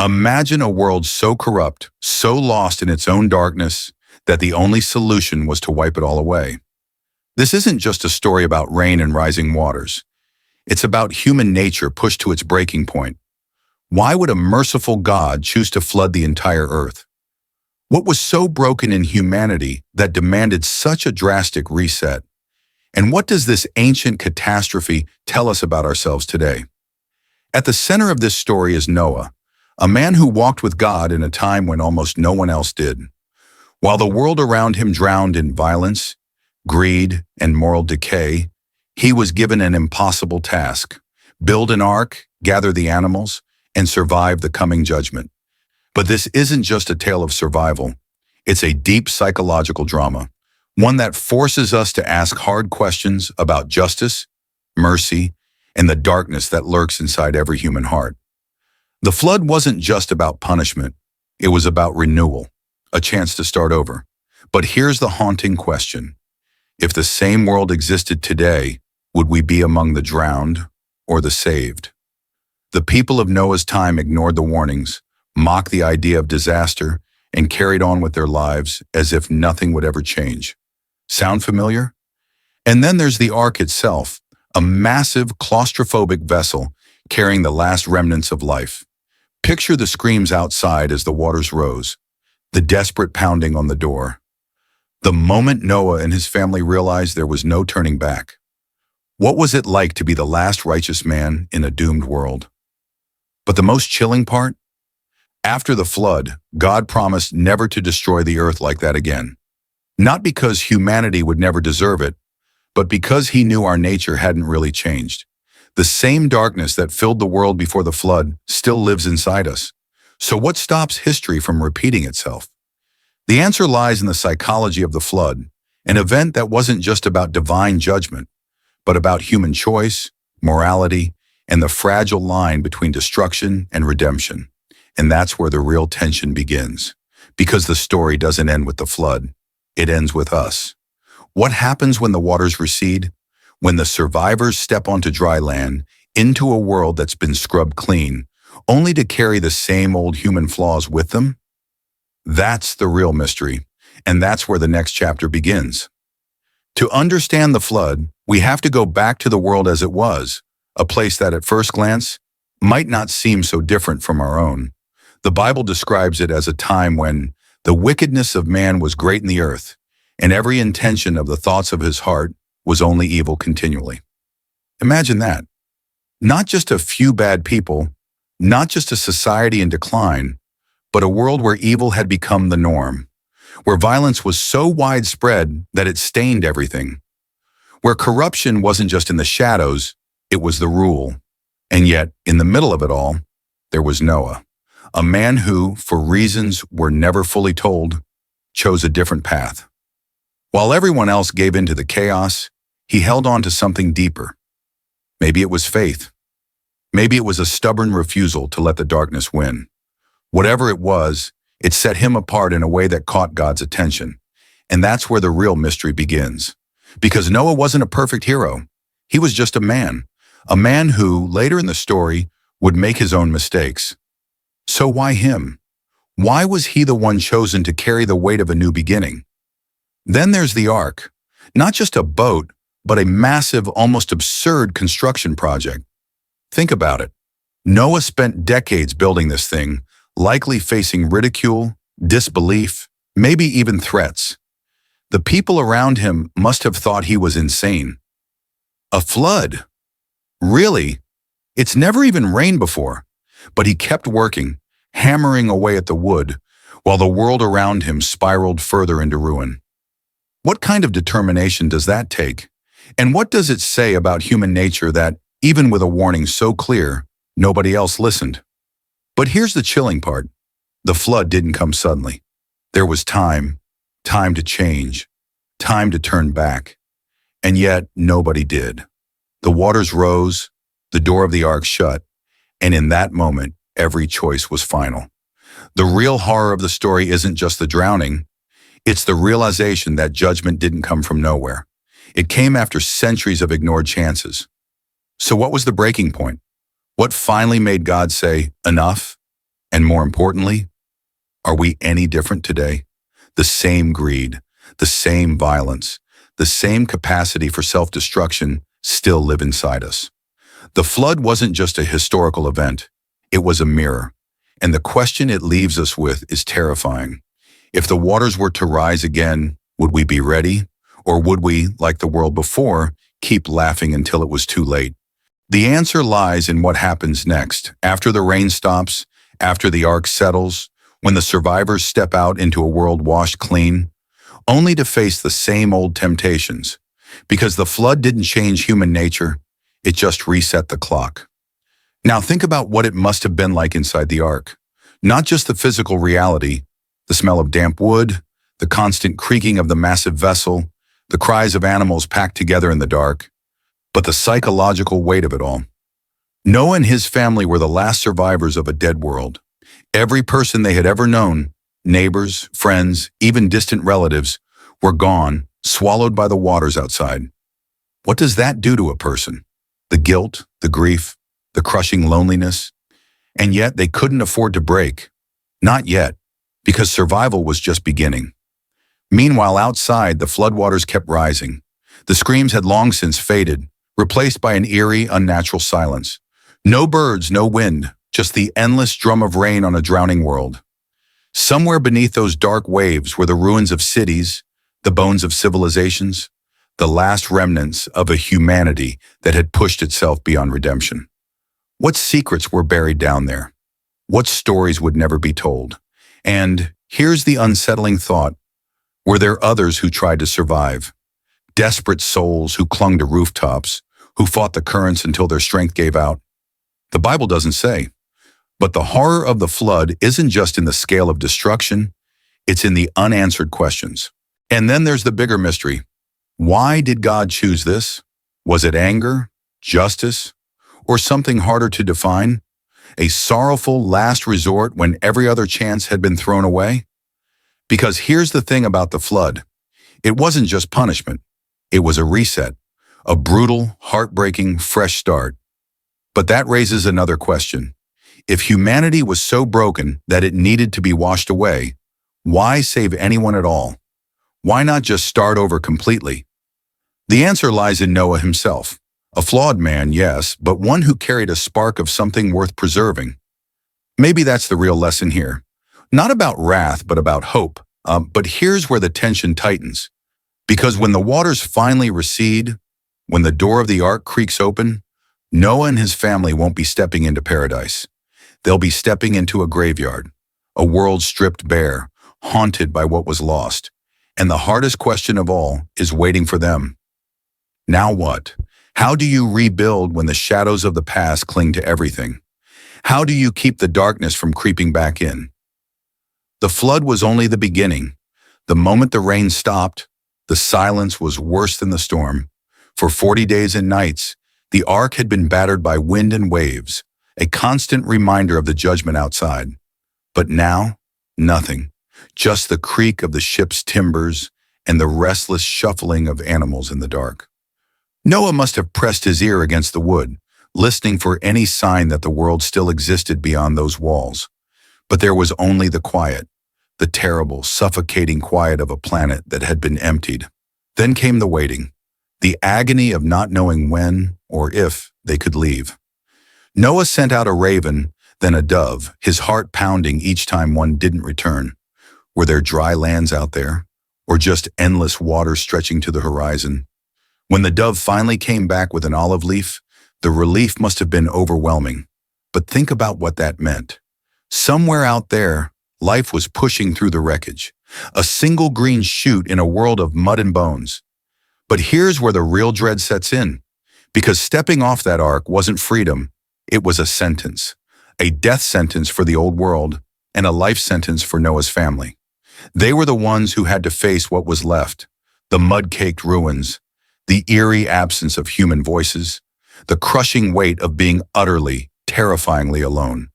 Imagine a world so corrupt, so lost in its own darkness, that the only solution was to wipe it all away. This isn't just a story about rain and rising waters. It's about human nature pushed to its breaking point. Why would a merciful God choose to flood the entire earth? What was so broken in humanity that demanded such a drastic reset? And what does this ancient catastrophe tell us about ourselves today? At the center of this story is Noah, a man who walked with God in a time when almost no one else did. While the world around him drowned in violence, greed, and moral decay, he was given an impossible task: build an ark, gather the animals, and survive the coming judgment. But this isn't just a tale of survival. It's a deep psychological drama, one that forces us to ask hard questions about justice, mercy, and the darkness that lurks inside every human heart. The flood wasn't just about punishment. It was about renewal, a chance to start over. But here's the haunting question. If the same world existed today, would we be among the drowned or the saved? The people of Noah's time ignored the warnings, mocked the idea of disaster, and carried on with their lives as if nothing would ever change. Sound familiar? And then there's the ark itself, a massive claustrophobic vessel carrying the last remnants of life. Picture the screams outside as the waters rose, the desperate pounding on the door. The moment Noah and his family realized there was no turning back. What was it like to be the last righteous man in a doomed world? But the most chilling part? After the flood, God promised never to destroy the earth like that again. Not because humanity would never deserve it, but because he knew our nature hadn't really changed. The same darkness that filled the world before the flood still lives inside us. So what stops history from repeating itself? The answer lies in the psychology of the flood, an event that wasn't just about divine judgment, but about human choice, morality, and the fragile line between destruction and redemption. And that's where the real tension begins. Because the story doesn't end with the flood. It ends with us. What happens when the waters recede? When the survivors step onto dry land, into a world that's been scrubbed clean, only to carry the same old human flaws with them? That's the real mystery, and that's where the next chapter begins. To understand the flood, we have to go back to the world as it was, a place that at first glance might not seem so different from our own. The Bible describes it as a time when the wickedness of man was great in the earth, and every intention of the thoughts of his heart was only evil continually. Imagine that. Not just a few bad people, not just a society in decline, but a world where evil had become the norm, where violence was so widespread that it stained everything, where corruption wasn't just in the shadows, it was the rule. And yet, in the middle of it all, there was Noah, a man who, for reasons we're never fully told, chose a different path. While everyone else gave in to the chaos, he held on to something deeper. Maybe it was faith. Maybe it was a stubborn refusal to let the darkness win. Whatever it was, it set him apart in a way that caught God's attention. And that's where the real mystery begins. Because Noah wasn't a perfect hero. He was just a man who, later in the story, would make his own mistakes. So why him? Why was he the one chosen to carry the weight of a new beginning? Then there's the ark. Not just a boat, but a massive, almost absurd construction project. Think about it. Noah spent decades building this thing, likely facing ridicule, disbelief, maybe even threats. The people around him must have thought he was insane. A flood? Really? It's never even rained before. But he kept working, hammering away at the wood, while the world around him spiraled further into ruin. What kind of determination does that take? And what does it say about human nature that, even with a warning so clear, nobody else listened? But here's the chilling part. The flood didn't come suddenly. There was time to change, time to turn back. And yet, nobody did. The waters rose, the door of the ark shut, and in that moment, every choice was final. The real horror of the story isn't just the drowning. It's the realization that judgment didn't come from nowhere. It came after centuries of ignored chances. So what was the breaking point? What finally made God say, enough? And more importantly, are we any different today? The same greed, the same violence, the same capacity for self-destruction still live inside us. The flood wasn't just a historical event, it was a mirror. And the question it leaves us with is terrifying. If the waters were to rise again, would we be ready? Or would we, like the world before, keep laughing until it was too late? The answer lies in what happens next, after the rain stops, after the ark settles, when the survivors step out into a world washed clean, only to face the same old temptations. Because the flood didn't change human nature, it just reset the clock. Now think about what it must have been like inside the ark. Not just the physical reality, the smell of damp wood, the constant creaking of the massive vessel, the cries of animals packed together in the dark, but the psychological weight of it all. Noah and his family were the last survivors of a dead world. Every person they had ever known, neighbors, friends, even distant relatives, were gone, swallowed by the waters outside. What does that do to a person? The guilt, the grief, the crushing loneliness. And yet they couldn't afford to break. Not yet, because survival was just beginning. Meanwhile, outside, the floodwaters kept rising. The screams had long since faded, replaced by an eerie, unnatural silence. No birds, no wind, just the endless drum of rain on a drowning world. Somewhere beneath those dark waves were the ruins of cities, the bones of civilizations, the last remnants of a humanity that had pushed itself beyond redemption. What secrets were buried down there? What stories would never be told? And here's the unsettling thought. Were there others who tried to survive? Desperate souls who clung to rooftops, who fought the currents until their strength gave out? The Bible doesn't say. But the horror of the flood isn't just in the scale of destruction, it's in the unanswered questions. And then there's the bigger mystery. Why did God choose this? Was it anger, justice, or something harder to define? A sorrowful last resort when every other chance had been thrown away? Because here's the thing about the flood. It wasn't just punishment. It was a reset, a brutal, heartbreaking, fresh start. But that raises another question. If humanity was so broken that it needed to be washed away, why save anyone at all? Why not just start over completely? The answer lies in Noah himself. A flawed man, yes, but one who carried a spark of something worth preserving. Maybe that's the real lesson here. Not about wrath, but about hope. But here's where the tension tightens. Because when the waters finally recede, when the door of the ark creaks open, Noah and his family won't be stepping into paradise. They'll be stepping into a graveyard, a world stripped bare, haunted by what was lost. And the hardest question of all is waiting for them. Now what? How do you rebuild when the shadows of the past cling to everything? How do you keep the darkness from creeping back in? The flood was only the beginning. The moment the rain stopped, the silence was worse than the storm. For 40 days and nights, the ark had been battered by wind and waves, a constant reminder of the judgment outside. But now, nothing. Just the creak of the ship's timbers and the restless shuffling of animals in the dark. Noah must have pressed his ear against the wood, listening for any sign that the world still existed beyond those walls. But there was only the quiet, the terrible, suffocating quiet of a planet that had been emptied. Then came the waiting, the agony of not knowing when or if they could leave. Noah sent out a raven, then a dove, his heart pounding each time one didn't return. Were there dry lands out there, or just endless water stretching to the horizon? When the dove finally came back with an olive leaf, the relief must have been overwhelming. But think about what that meant. Somewhere out there, life was pushing through the wreckage, a single green shoot in a world of mud and bones. But here's where the real dread sets in, because stepping off that ark wasn't freedom, it was a sentence, a death sentence for the old world and a life sentence for Noah's family. They were the ones who had to face what was left, the mud-caked ruins, the eerie absence of human voices, the crushing weight of being utterly, terrifyingly alone.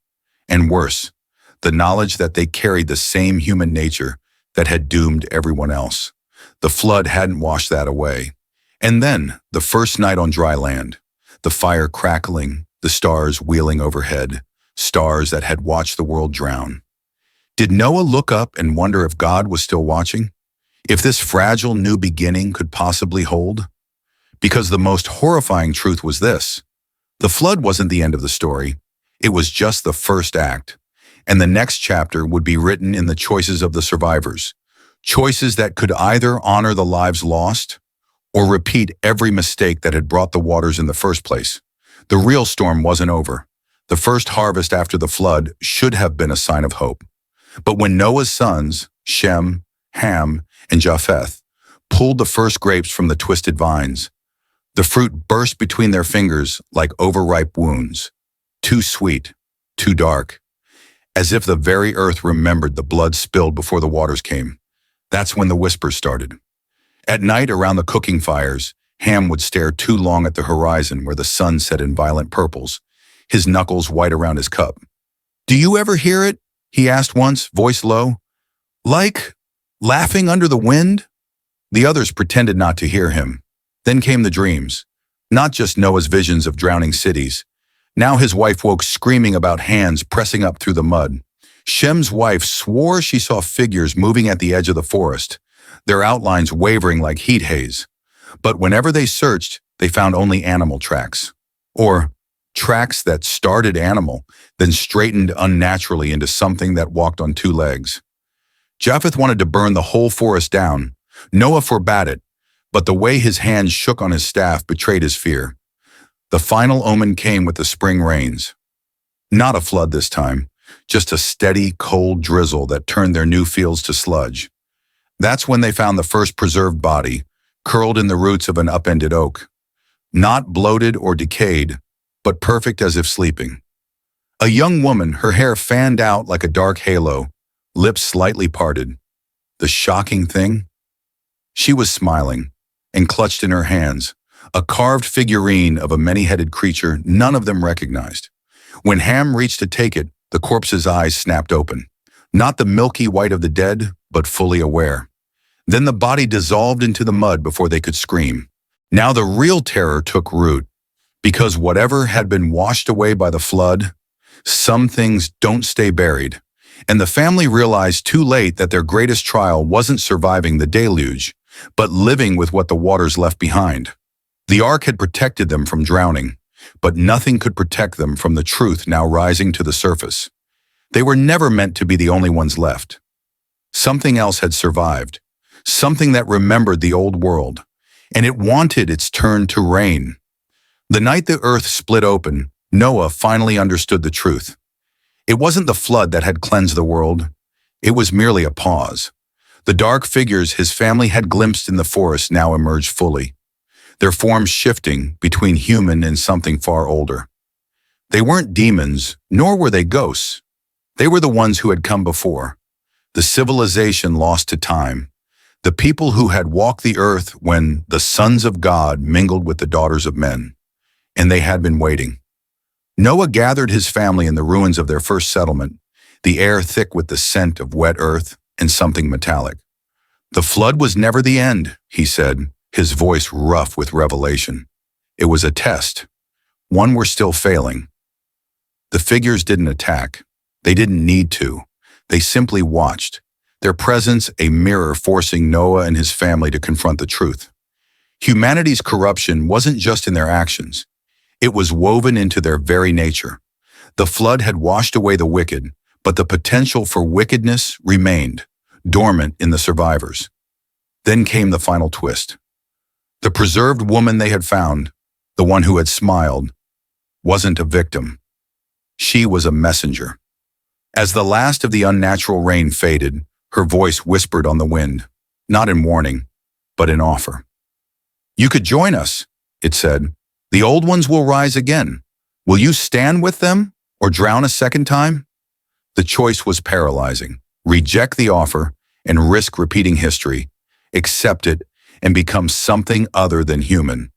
And worse, the knowledge that they carried the same human nature that had doomed everyone else. The flood hadn't washed that away. And then, the first night on dry land, the fire crackling, the stars wheeling overhead, stars that had watched the world drown. Did Noah look up and wonder if God was still watching? If this fragile new beginning could possibly hold? Because the most horrifying truth was this: the flood wasn't the end of the story. It was just the first act. And the next chapter would be written in the choices of the survivors. Choices that could either honor the lives lost or repeat every mistake that had brought the waters in the first place. The real storm wasn't over. The first harvest after the flood should have been a sign of hope. But when Noah's sons, Shem, Ham, and Japheth, pulled the first grapes from the twisted vines, the fruit burst between their fingers like overripe wounds, too sweet, too dark, as if the very earth remembered the blood spilled before the waters came. That's when the whispers started. At night around the cooking fires, Ham would stare too long at the horizon where the sun set in violent purples, his knuckles white around his cup. "Do you ever hear it?" he asked once, voice low. "Like laughing under the wind?" The others pretended not to hear him. Then came the dreams. Not just Noah's visions of drowning cities. Now his wife woke screaming about hands pressing up through the mud. Shem's wife swore she saw figures moving at the edge of the forest, their outlines wavering like heat haze. But whenever they searched, they found only animal tracks. Or tracks that started animal, then straightened unnaturally into something that walked on two legs. Japheth wanted to burn the whole forest down. Noah forbade it, but the way his hands shook on his staff betrayed his fear. The final omen came with the spring rains. Not a flood this time, just a steady, cold drizzle that turned their new fields to sludge. That's when they found the first preserved body, curled in the roots of an upended oak. Not bloated or decayed, but perfect as if sleeping. A young woman, her hair fanned out like a dark halo, lips slightly parted. The shocking thing? She was smiling, and clutched in her hands, a carved figurine of a many-headed creature none of them recognized. When Ham reached to take it, the corpse's eyes snapped open. Not the milky white of the dead, but fully aware. Then the body dissolved into the mud before they could scream. Now the real terror took root, because whatever had been washed away by the flood, some things don't stay buried. And the family realized too late that their greatest trial wasn't surviving the deluge, but living with what the waters left behind. The ark had protected them from drowning, but nothing could protect them from the truth now rising to the surface. They were never meant to be the only ones left. Something else had survived, something that remembered the old world, and it wanted its turn to reign. The night the earth split open, Noah finally understood the truth. It wasn't the flood that had cleansed the world. It was merely a pause. The dark figures his family had glimpsed in the forest now emerged fully, their forms shifting between human and something far older. They weren't demons, nor were they ghosts. They were the ones who had come before, the civilization lost to time, the people who had walked the earth when the sons of God mingled with the daughters of men. And they had been waiting. Noah gathered his family in the ruins of their first settlement, the air thick with the scent of wet earth and something metallic. "The flood was never the end," he said, his voice rough with revelation. "It was a test, one we're still failing." The figures didn't attack. They didn't need to. They simply watched, their presence a mirror forcing Noah and his family to confront the truth. Humanity's corruption wasn't just in their actions. It was woven into their very nature. The flood had washed away the wicked, but the potential for wickedness remained, dormant in the survivors. Then came the final twist. The preserved woman they had found, the one who had smiled, wasn't a victim. She was a messenger. As the last of the unnatural rain faded, her voice whispered on the wind, not in warning, but in offer. "You could join us," it said. "The old ones will rise again. Will you stand with them or drown a second time?" The choice was paralyzing. Reject the offer and risk repeating history. Accept it and become something other than human.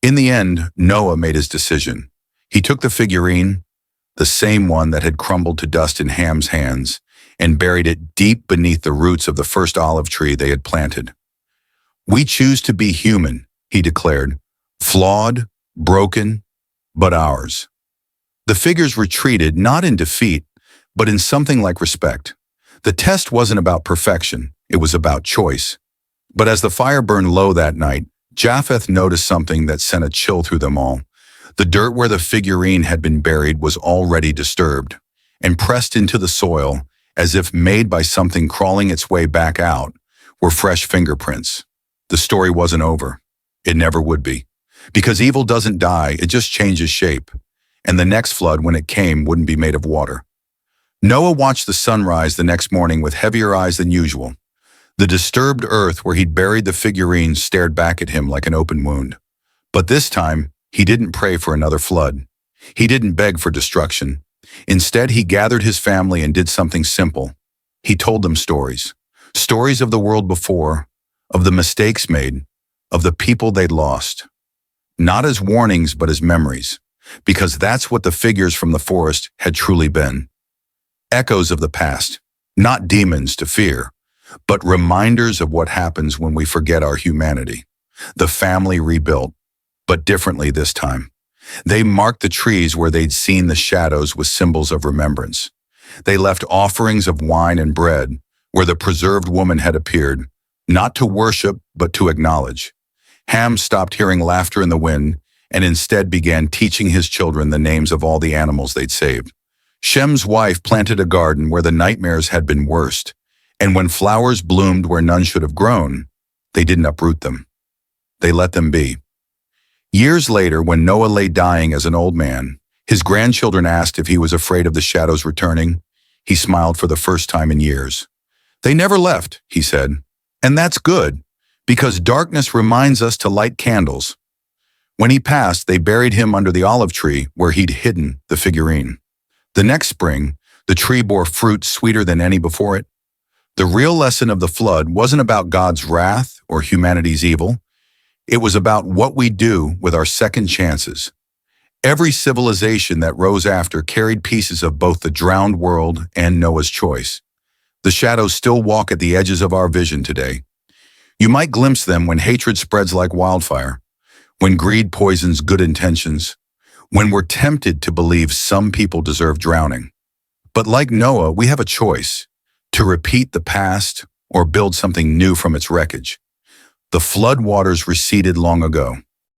In the end, Noah made his decision. He took the figurine, the same one that had crumbled to dust in Ham's hands, and buried it deep beneath the roots of the first olive tree they had planted. "We choose to be human," he declared, "flawed, broken, but ours." The figures retreated not in defeat, but in something like respect. The test wasn't about perfection, it was about choice. But as the fire burned low that night, Japheth noticed something that sent a chill through them all. The dirt where the figurine had been buried was already disturbed, and pressed into the soil, as if made by something crawling its way back out, were fresh fingerprints. The story wasn't over. It never would be. Because evil doesn't die, it just changes shape. And the next flood, when it came, wouldn't be made of water. Noah watched the sunrise the next morning with heavier eyes than usual. The disturbed earth where he'd buried the figurine stared back at him like an open wound. But this time, he didn't pray for another flood. He didn't beg for destruction. Instead, he gathered his family and did something simple. He told them stories. Stories of the world before, of the mistakes made, of the people they'd lost. Not as warnings, but as memories. Because that's what the figures from the forest had truly been. Echoes of the past. Not demons to fear, but reminders of what happens when we forget our humanity. The family rebuilt, but differently this time. They marked the trees where they'd seen the shadows with symbols of remembrance. They left offerings of wine and bread where the preserved woman had appeared, not to worship, but to acknowledge. Ham stopped hearing laughter in the wind and instead began teaching his children the names of all the animals they'd saved. Shem's wife planted a garden where the nightmares had been worst, and when flowers bloomed where none should have grown, they didn't uproot them. They let them be. Years later, when Noah lay dying as an old man, his grandchildren asked if he was afraid of the shadows returning. He smiled for the first time in years. They never left, he said, and that's good, because darkness reminds us to light candles. When he passed, they buried him under the olive tree where he'd hidden the figurine. The next spring, the tree bore fruit sweeter than any before it. The real lesson of the flood wasn't about God's wrath or humanity's evil. It was about what we do with our second chances. Every civilization that rose after carried pieces of both the drowned world and Noah's choice. The shadows still walk at the edges of our vision today. You might glimpse them when hatred spreads like wildfire, when greed poisons good intentions, when we're tempted to believe some people deserve drowning. But like Noah, we have a choice to repeat the past or build something new from its wreckage. The flood waters receded long ago.